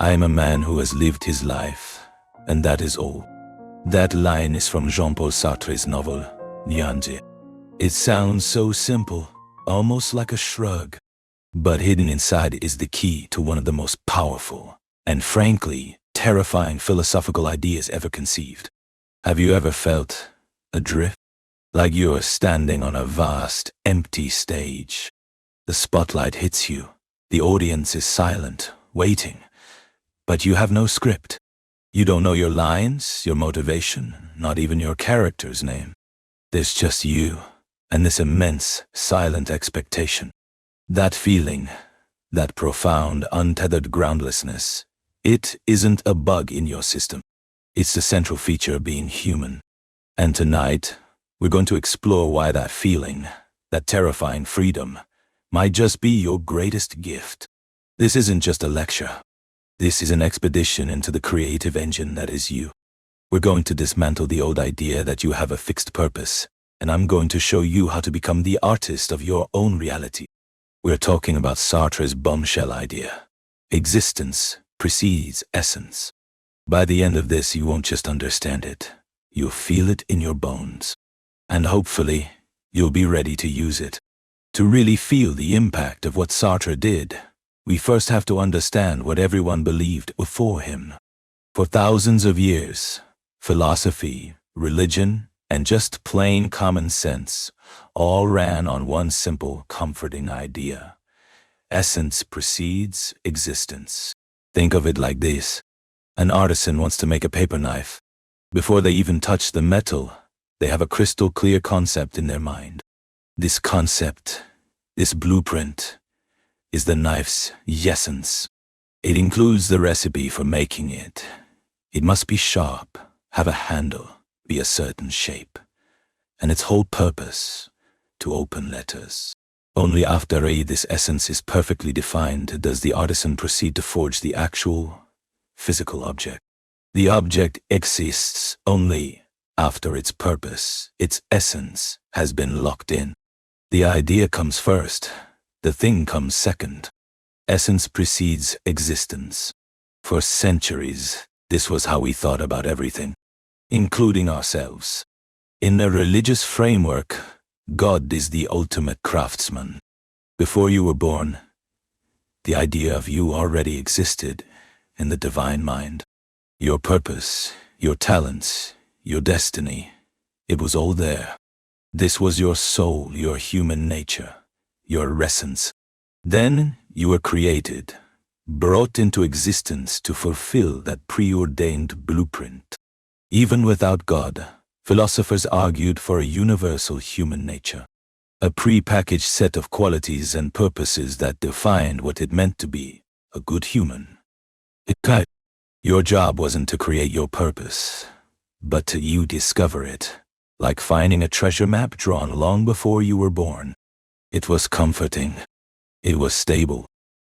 I am a man who has lived his life, and that is all. That line is from Jean-Paul Sartre's novel, Nyanje. It sounds so simple, almost like a shrug. But hidden inside is the key to one of the most powerful, and frankly, terrifying philosophical ideas ever conceived. Have you ever felt adrift? Like you're standing on a vast, empty stage. The spotlight hits you. The audience is silent, waiting. But you have no script. You don't know your lines, your motivation, not even your character's name. There's just you, and this immense, silent expectation. That feeling, that profound, untethered groundlessness, it isn't a bug in your system. It's the central feature of being human. And tonight, we're going to explore why that feeling, that terrifying freedom, might just be your greatest gift. This isn't just a lecture. This is an expedition into the creative engine that is you. We're going to dismantle the old idea that you have a fixed purpose, and I'm going to show you how to become the artist of your own reality. We're talking about Sartre's bombshell idea. Existence precedes essence. By the end of this, you won't just understand it. You'll feel it in your bones. And hopefully, you'll be ready to use it. To really feel the impact of what Sartre did, we first have to understand what everyone believed before him. For thousands of years, philosophy, religion, and just plain common sense all ran on one simple, comforting idea. Essence precedes existence. Think of it like this. An artisan wants to make a paper knife. Before they even touch the metal, they have a crystal clear concept in their mind. This concept, this blueprint, is the knife's essence. It includes the recipe for making it. It must be sharp, have a handle, be a certain shape. And its whole purpose, to open letters. Only after this essence is perfectly defined does the artisan proceed to forge the actual, physical object. The object exists only after its purpose, its essence, has been locked in. The idea comes first. The thing comes second. Essence precedes existence. For centuries, this was how we thought about everything, including ourselves. In a religious framework, God is the ultimate craftsman. Before you were born, the idea of you already existed in the divine mind. Your purpose, your talents, your destiny, it was all there. This was your soul, your human nature, your essence. Then you were created, brought into existence to fulfill that preordained blueprint. Even without God, philosophers argued for a universal human nature, a pre-packaged set of qualities and purposes that defined what it meant to be a good human. Your job wasn't to create your purpose, but to you discover it, like finding a treasure map drawn long before you were born. It was comforting. It was stable.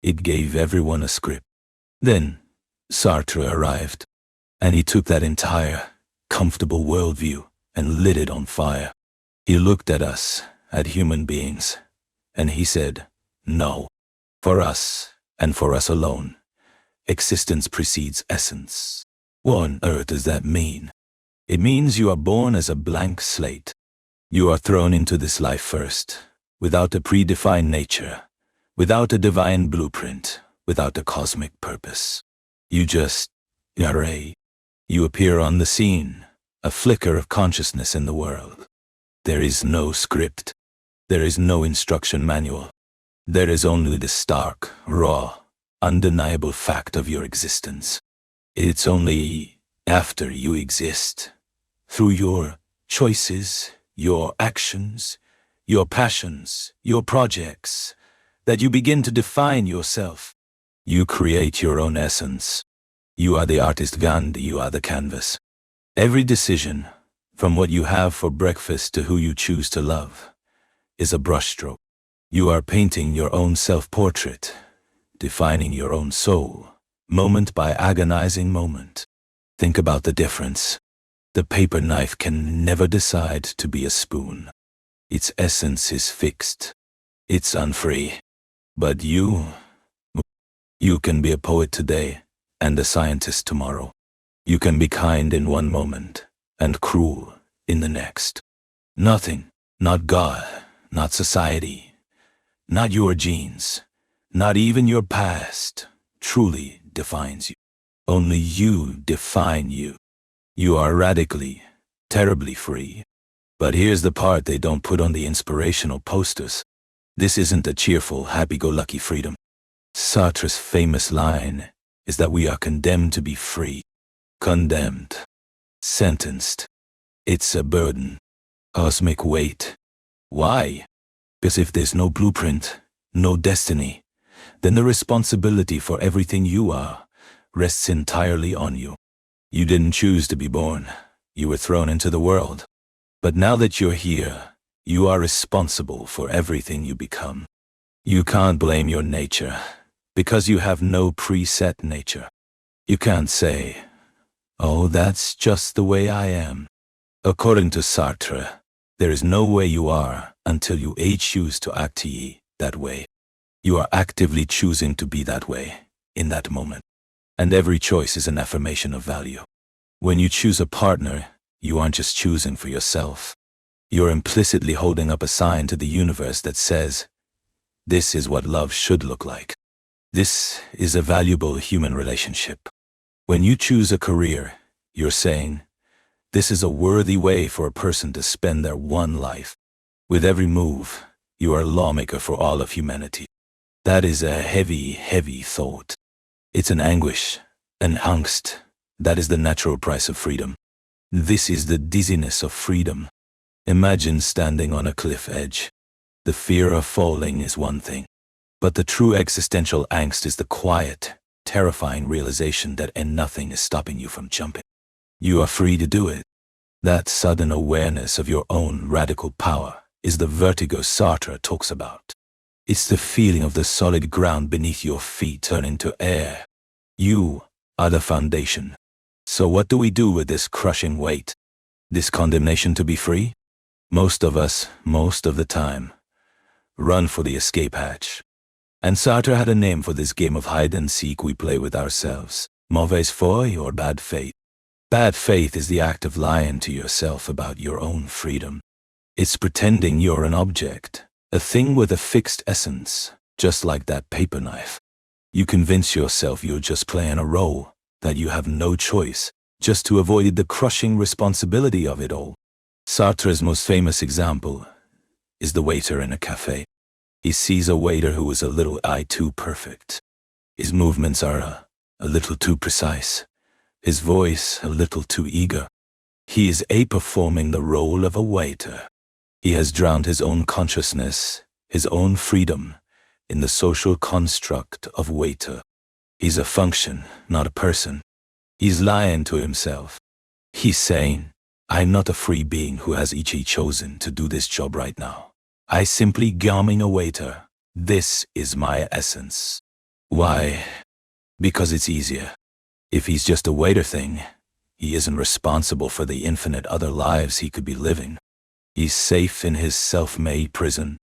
It gave everyone a script. Then Sartre arrived, and he took that entire, comfortable worldview and lit it on fire. He looked at us, at human beings, and he said, no, for us, and for us alone, existence precedes essence. What on earth does that mean? It means you are born as a blank slate. You are thrown into this life first, without a predefined nature, without a divine blueprint, without a cosmic purpose. You just, you appear on the scene, a flicker of consciousness in the world. There is no script. There is no instruction manual. There is only the stark, raw, undeniable fact of your existence. It's only after you exist, through your choices, your actions, your passions, your projects, that you begin to define yourself. You create your own essence. You are the artist Gandhi, you are the canvas. Every decision, from what you have for breakfast to who you choose to love, is a brushstroke. You are painting your own self-portrait, defining your own soul, moment by agonizing moment. Think about the difference. The paper knife can never decide to be a spoon. Its essence is fixed. It's unfree. But you can be a poet today, and a scientist tomorrow. You can be kind in one moment and cruel in the next. Nothing, not God, not society, not your genes, not even your past, truly defines you. Only you define you. You are radically, terribly free. But here's the part they don't put on the inspirational posters. This isn't a cheerful, happy-go-lucky freedom. Sartre's famous line is that we are condemned to be free. Condemned. Sentenced. It's a burden. Cosmic weight. Why? Because if there's no blueprint, no destiny, then the responsibility for everything you are rests entirely on you. You didn't choose to be born. You were thrown into the world. But now that you're here, you are responsible for everything you become. You can't blame your nature, because you have no preset nature. You can't say, "Oh, that's just the way I am." According to Sartre, there is no way you are until you choose to act that way. You are actively choosing to be that way, in that moment. And every choice is an affirmation of value. When you choose a partner, you aren't just choosing for yourself. You're implicitly holding up a sign to the universe that says, this is what love should look like. This is a valuable human relationship. When you choose a career, you're saying, this is a worthy way for a person to spend their one life. With every move, you are a lawmaker for all of humanity. That is a heavy, heavy thought. It's an anguish, an angst. That is the natural price of freedom. This is the dizziness of freedom. Imagine standing on a cliff edge. The fear of falling is one thing, but the true existential angst is the quiet, terrifying realization that nothing is stopping you from jumping. You are free to do it. That sudden awareness of your own radical power is the vertigo Sartre talks about. It's the feeling of the solid ground beneath your feet turn into air. You are the foundation. So what do we do with this crushing weight? This condemnation to be free? Most of us, most of the time, run for the escape hatch. And Sartre had a name for this game of hide and seek we play with ourselves. Mauvaise foi or bad faith. Bad faith is the act of lying to yourself about your own freedom. It's pretending you're an object, a thing with a fixed essence, just like that paper knife. You convince yourself you're just playing a role, that you have no choice, just to avoid the crushing responsibility of it all. Sartre's most famous example is the waiter in a cafe. He sees a waiter who is a little too perfect. His movements are a little too precise. His voice a little too eager. He is performing the role of a waiter. He has drowned his own consciousness, his own freedom, in the social construct of waiter. He's a function, not a person. He's lying to himself. He's saying, I'm not a free being who has chosen to do this job right now. I simply gaming a waiter. This is my essence. Why? Because it's easier. If he's just a waiter thing, he isn't responsible for the infinite other lives he could be living. He's safe in his self-made prison.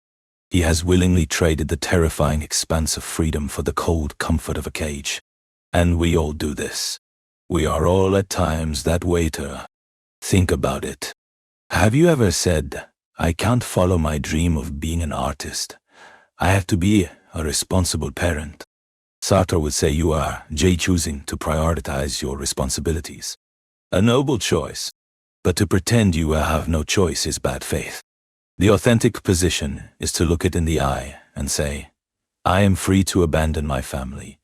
He has willingly traded the terrifying expanse of freedom for the cold comfort of a cage. And we all do this. We are all at times that waiter. Think about it. Have you ever said, I can't follow my dream of being an artist. I have to be a responsible parent. Sartre would say you are choosing to prioritize your responsibilities. A noble choice. But to pretend you have no choice is bad faith. The authentic position is to look it in the eye and say, I am free to abandon my family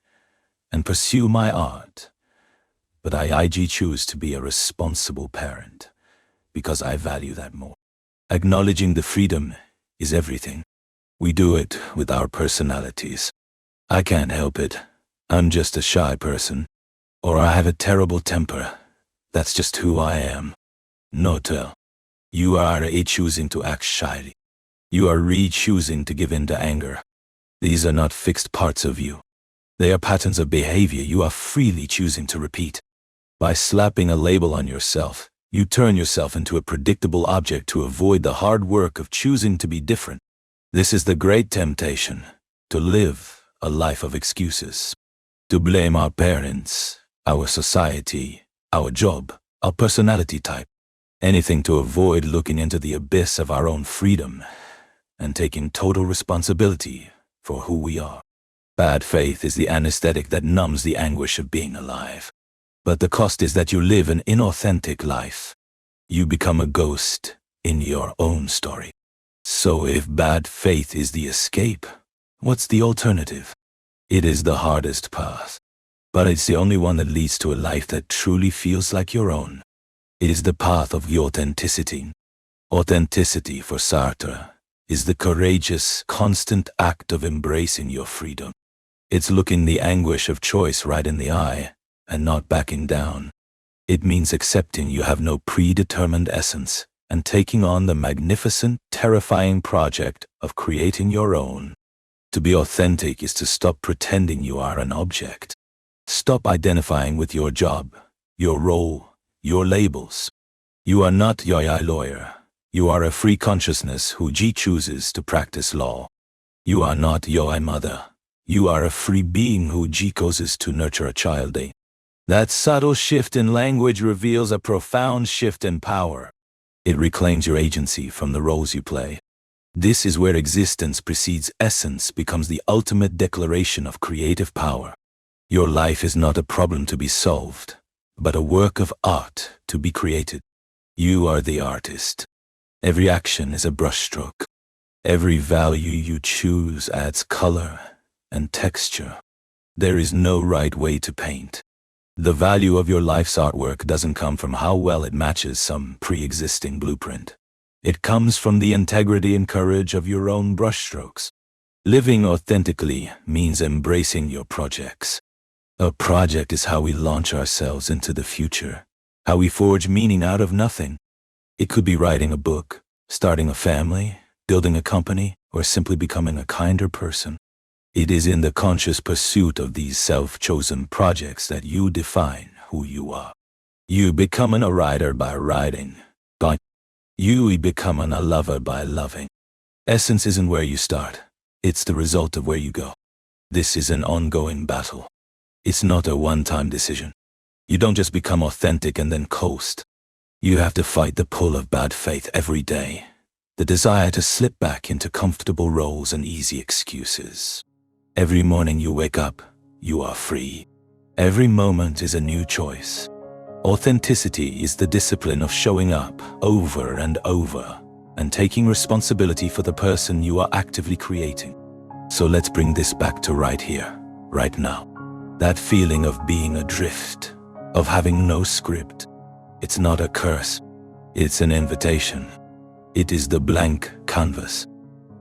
and pursue my art. But I choose to be a responsible parent because I value that more. Acknowledging the freedom is everything. We do it with our personalities. I can't help it. I'm just a shy person. Or I have a terrible temper. That's just who I am. No tell. You are choosing to act shyly. You are choosing to give in to anger. These are not fixed parts of you. They are patterns of behavior you are freely choosing to repeat. By slapping a label on yourself, you turn yourself into a predictable object to avoid the hard work of choosing to be different. This is the great temptation, to live a life of excuses. To blame our parents, our society, our job, our personality type. Anything to avoid looking into the abyss of our own freedom and taking total responsibility for who we are. Bad faith is the anesthetic that numbs the anguish of being alive. But the cost is that you live an inauthentic life. You become a ghost in your own story. So if bad faith is the escape, what's the alternative? It is the hardest path, but it's the only one that leads to a life that truly feels like your own. It is the path of your authenticity. Authenticity, for Sartre, is the courageous, constant act of embracing your freedom. It's looking the anguish of choice right in the eye and not backing down. It means accepting you have no predetermined essence and taking on the magnificent, terrifying project of creating your own. To be authentic is to stop pretending you are an object. Stop identifying with your job, your role, your labels. You are not your lawyer. You are a free consciousness who chooses to practice law. You are not your mother. You are a free being who chooses to nurture a child. That subtle shift in language reveals a profound shift in power. It reclaims your agency from the roles you play. This is where existence precedes essence becomes the ultimate declaration of creative power. Your life is not a problem to be solved, but a work of art to be created. You are the artist. Every action is a brushstroke. Every value you choose adds color and texture. There is no right way to paint. The value of your life's artwork doesn't come from how well it matches some pre-existing blueprint. It comes from the integrity and courage of your own brushstrokes. Living authentically means embracing your projects. A project is how we launch ourselves into the future, how we forge meaning out of nothing. It could be writing a book, starting a family, building a company, or simply becoming a kinder person. It is in the conscious pursuit of these self-chosen projects that you define who you are. You become a writer by writing. You become a lover by loving. Essence isn't where you start. It's the result of where you go. This is an ongoing battle. It's not a one-time decision. You don't just become authentic and then coast. You have to fight the pull of bad faith every day, the desire to slip back into comfortable roles and easy excuses. Every morning you wake up, you are free. Every moment is a new choice. Authenticity is the discipline of showing up over and over and taking responsibility for the person you are actively creating. So let's bring this back to right here, right now. That feeling of being adrift, of having no script. It's not a curse. It's an invitation. It is the blank canvas.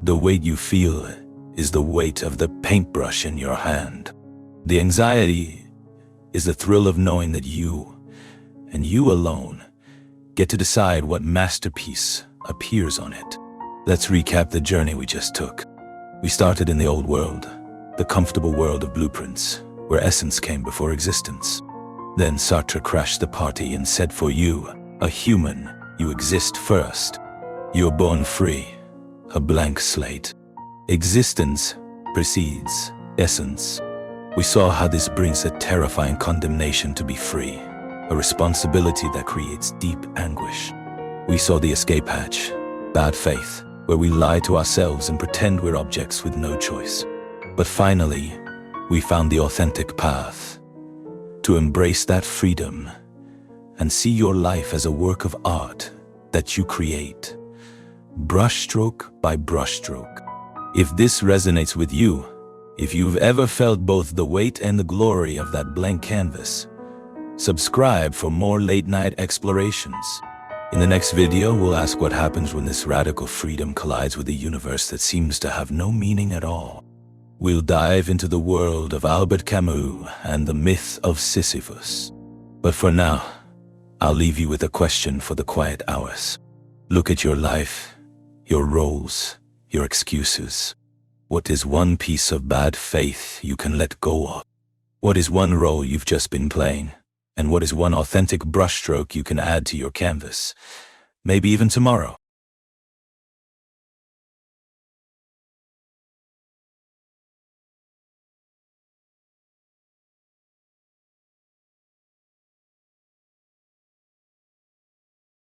The weight you feel is the weight of the paintbrush in your hand. The anxiety is the thrill of knowing that you, and you alone, get to decide what masterpiece appears on it. Let's recap the journey we just took. We started in the old world, the comfortable world of blueprints, where essence came before existence. Then Sartre crashed the party and said, for you, a human, you exist first. You're born free, a blank slate. Existence precedes essence. We saw how this brings a terrifying condemnation to be free, a responsibility that creates deep anguish. We saw the escape hatch, bad faith, where we lie to ourselves and pretend we're objects with no choice. But finally, we found the authentic path, to embrace that freedom and see your life as a work of art that you create, brushstroke by brushstroke. If this resonates with you, if you've ever felt both the weight and the glory of that blank canvas, subscribe for more late-night explorations. In the next video, we'll ask what happens when this radical freedom collides with a universe that seems to have no meaning at all. We'll dive into the world of Albert Camus and the myth of Sisyphus. But for now, I'll leave you with a question for the quiet hours. Look at your life, your roles, your excuses. What is one piece of bad faith you can let go of? What is one role you've just been playing? And what is one authentic brushstroke you can add to your canvas? Maybe even tomorrow.